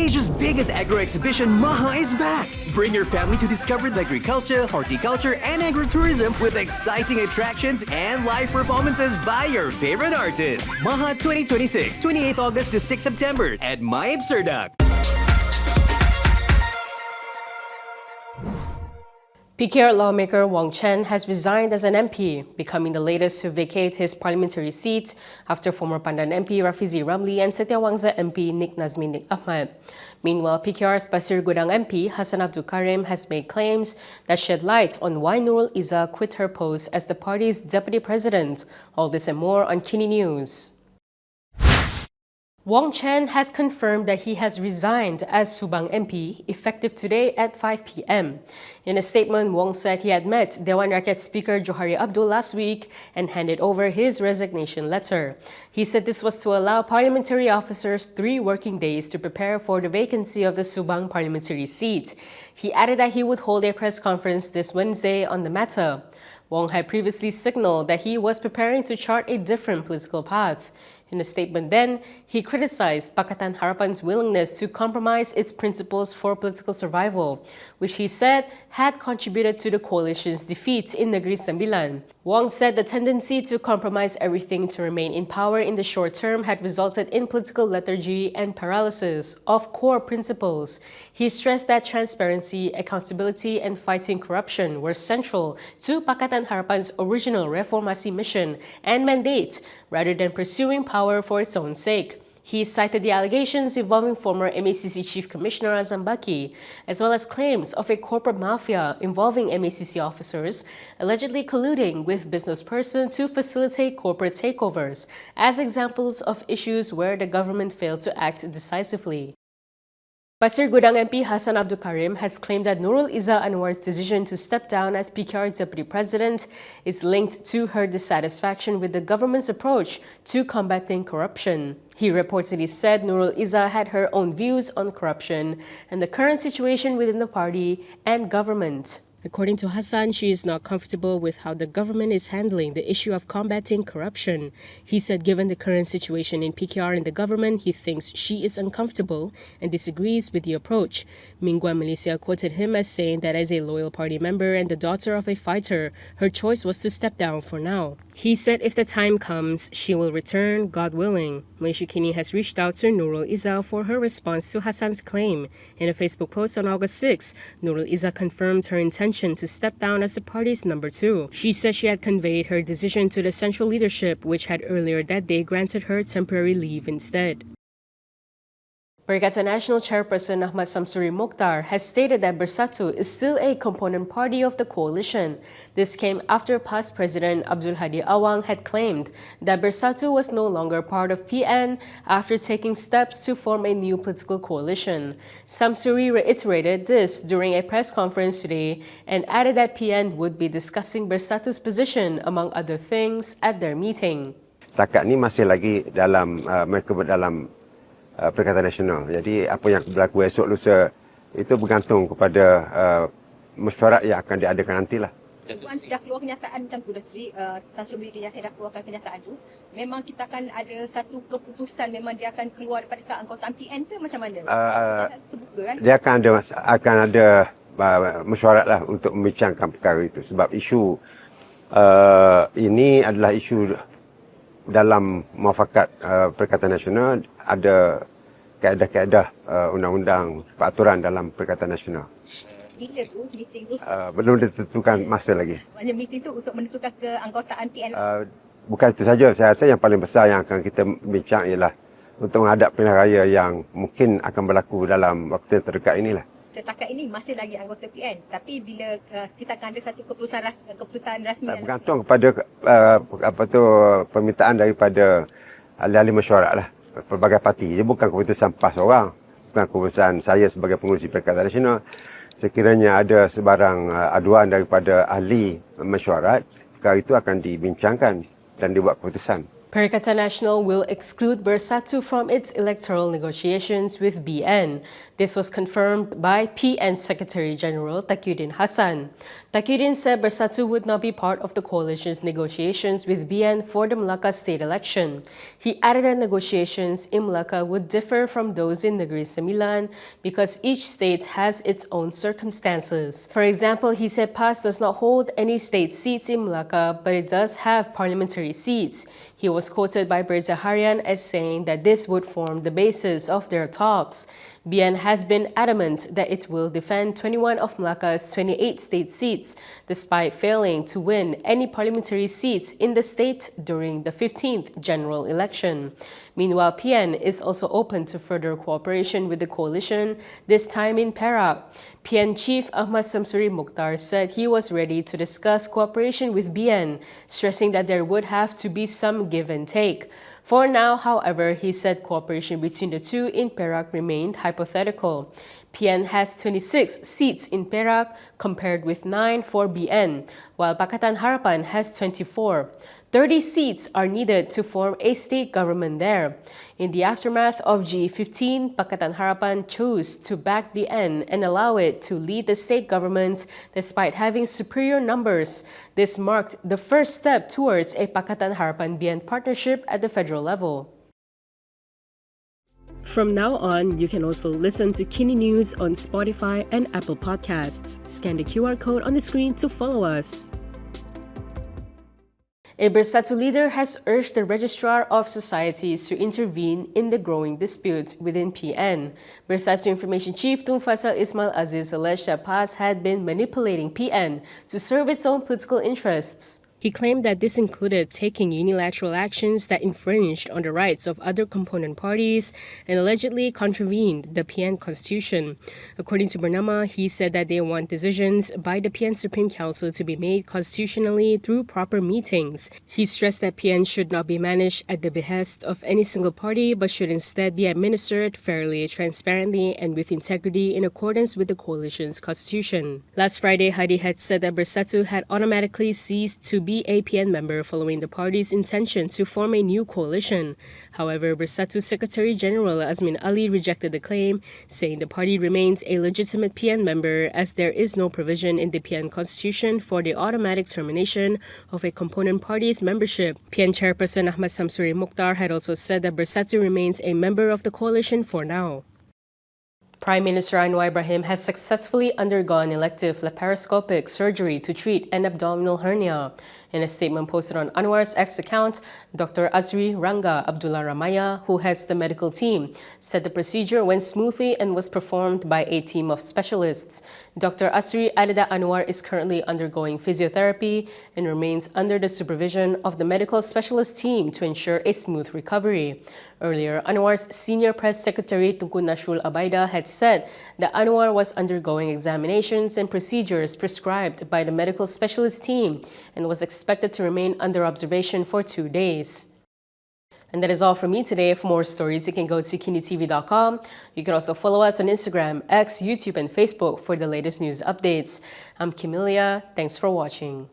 Asia's biggest agro exhibition, Maha, is back. Bring your family to discover the agriculture, horticulture, and agritourism with exciting attractions and live performances by your favorite artists. Maha 2026, 28th August to 6 September at My Amsterdam. PKR lawmaker Wong Chen has resigned as an MP, becoming the latest to vacate his parliamentary seat after former Pandan MP Rafizi Ramli and Setiawangsa MP Nazmi Ahmad. Meanwhile, PKR's Pasir Gudang MP Hassan Karim has made claims that shed light on why Nurul Izzah quit her post as the party's deputy president. All this and more on KiniNews. Wong Chen has confirmed that he has resigned as Subang MP effective today at 5 p.m. In a statement, Wong said he had met Dewan Rakyat Speaker Johari Abdul last week and handed over his resignation letter. He said this was to allow parliamentary officers 3 working days to prepare for the vacancy of the Subang parliamentary seat. He added that he would hold a press conference this Wednesday on the matter. Wong had previously signaled that he was preparing to chart a different political path. In a statement then, he criticized Pakatan Harapan's willingness to compromise its principles for political survival, which he said had contributed to the coalition's defeat in Negeri Sembilan. Wong said the tendency to compromise everything to remain in power in the short term had resulted in political lethargy and paralysis of core principles. He stressed that transparency, accountability, and fighting corruption were central to Pakatan Harapan's original reformasi mission and mandate, rather than pursuing power for its own sake. He cited the allegations involving former MACC Chief Commissioner Azambaki, as well as claims of a corporate mafia involving MACC officers allegedly colluding with businesspersons to facilitate corporate takeovers, as examples of issues where the government failed to act decisively. Pasir Gudang MP Hassan Karim has claimed that Nurul Izzah Anwar's decision to step down as PKR Deputy President is linked to her dissatisfaction with the government's approach to combating corruption. He reportedly said Nurul Izzah had her own views on corruption and the current situation within the party and government. According to Hassan, she is not comfortable with how the government is handling the issue of combating corruption. He said given the current situation in PKR and the government, he thinks she is uncomfortable and disagrees with the approach. Mingguan Malaysia quoted him as saying that as a loyal party member and the daughter of a fighter, her choice was to step down for now. He said if the time comes, she will return, God willing. Malaysia Kini has reached out to Nurul Izzah for her response to Hassan's claim. In a Facebook post on August 6, Nurul Izzah confirmed her intention to step down as the party's number 2. She said she had conveyed her decision to the central leadership, which had earlier that day granted her temporary leave instead. Perikatan National Chairperson Ahmad Mokhtar has stated that Bersatu is still a component party of the coalition. This came after past President Abdul Hadi Awang had claimed that Bersatu was no longer part of PN after taking steps to form a new political coalition. Samsuri reiterated this during a press conference today and added that PN would be discussing Bersatu's position, among other things, at their meeting. Setakat ni masih lagi dalam mereka berdalam Perikatan Nasional. Jadi apa yang berlaku esok lusa itu bergantung kepada mesyuarat yang akan diadakan nantilah. Tuan sudah keluar kenyataan Tan Sri yang saya dah keluarkan kenyataan tu, memang kita akan ada satu keputusan, memang dia akan keluar daripada keanggotaan PN ke macam mana? Terbuka kan? Dia akan ada mesyuarat lah untuk membincangkan perkara itu sebab isu ini adalah isu dalam muafakat Perikatan Nasional, ada kaedah-kaedah undang-undang peraturan dalam Perikatan Nasional. Bila tu meeting tu? Belum ditentukan masa lagi. Maknanya meeting tu untuk menentukan keanggotaan PN? Bukan itu saja, saya rasa yang paling besar yang akan kita bincang ialah untuk menghadap pilihan raya yang mungkin akan berlaku dalam waktu yang terdekat inilah. Setakat ini masih lagi anggota PN, tapi bila kita akan ada satu keputusan rasmi, bergantung kepada permintaan daripada ahli-ahli mesyuarat lah, pelbagai parti. Dia bukan keputusan PAS orang, bukan keputusan saya sebagai pengurusi Perikatan Nasional. Sekiranya ada sebarang aduan daripada ahli mesyuarat, perkara itu akan dibincangkan dan dibuat keputusan. Perikatan Nasional will exclude Bersatu from its electoral negotiations with BN. This was confirmed by PN Secretary General Taqiyuddin Hassan. Taqiyuddin said Bersatu would not be part of the coalition's negotiations with BN for the Melaka state election. He added that negotiations in Melaka would differ from those in Negeri Sembilan because each state has its own circumstances. For example, he said PAS does not hold any state seats in Melaka, but it does have parliamentary seats. He was quoted by Berita Harian as saying that this would form the basis of their talks. BN has been adamant that it will defend 21 of Melaka's 28 state seats, despite failing to win any parliamentary seats in the state during the 15th general election. Meanwhile, PN is also open to further cooperation with the coalition, this time in Perak. PN Chief Ahmad Mukhtar said he was ready to discuss cooperation with BN, stressing that there would have to be some give and take. For now, however, he said cooperation between the two in Perak remained hypothetical. PN has 26 seats in Perak compared with 9 for BN, while Pakatan Harapan has 24. 30 seats are needed to form a state government there. In the aftermath of G15, Pakatan Harapan chose to back BN and allow it to lead the state government despite having superior numbers. This marked the first step towards a Pakatan Harapan-BN partnership at the federal level. From now on, you can also listen to KiniNews on Spotify and Apple Podcasts. Scan the QR code on the screen to follow us. A Bersatu leader has urged the Registrar of Societies to intervene in the growing disputes within PN. Bersatu Information Chief Tun Faisal Ismail Aziz alleged that PAS had been manipulating PN to serve its own political interests. He claimed that this included taking unilateral actions that infringed on the rights of other component parties and allegedly contravened the PN Constitution. According to Bernama, he said that they want decisions by the PN Supreme Council to be made constitutionally through proper meetings. He stressed that PN should not be managed at the behest of any single party, but should instead be administered fairly, transparently, and with integrity in accordance with the coalition's constitution. Last Friday, Hadi had said that Bersatu had automatically ceased to be a PN member following the party's intention to form a new coalition. However, Bersatu's Secretary General Azmin Ali rejected the claim, saying the party remains a legitimate PN member as there is no provision in the PN Constitution for the automatic termination of a component party's membership. PN Chairperson Ahmad Mukhtar had also said that Bersatu remains a member of the coalition for now. Prime Minister Anwar Ibrahim has successfully undergone elective laparoscopic surgery to treat an abdominal hernia. In a statement posted on Anwar's X account, Dr. Azri Ranga Abdullah Ramaya, who heads the medical team, said the procedure went smoothly and was performed by a team of specialists. Dr. Azri added that Anwar is currently undergoing physiotherapy and remains under the supervision of the medical specialist team to ensure a smooth recovery. Earlier, Anwar's senior press secretary Tunku Nasrul Abaida had said that Anwar was undergoing examinations and procedures prescribed by the medical specialist team and was expected to remain under observation for 2 days. And that is all from me today. For more stories, you can go to Kinitv.com. You can also follow us on Instagram, X, YouTube, and Facebook for the latest news updates. I'm Camelia. Thanks for watching.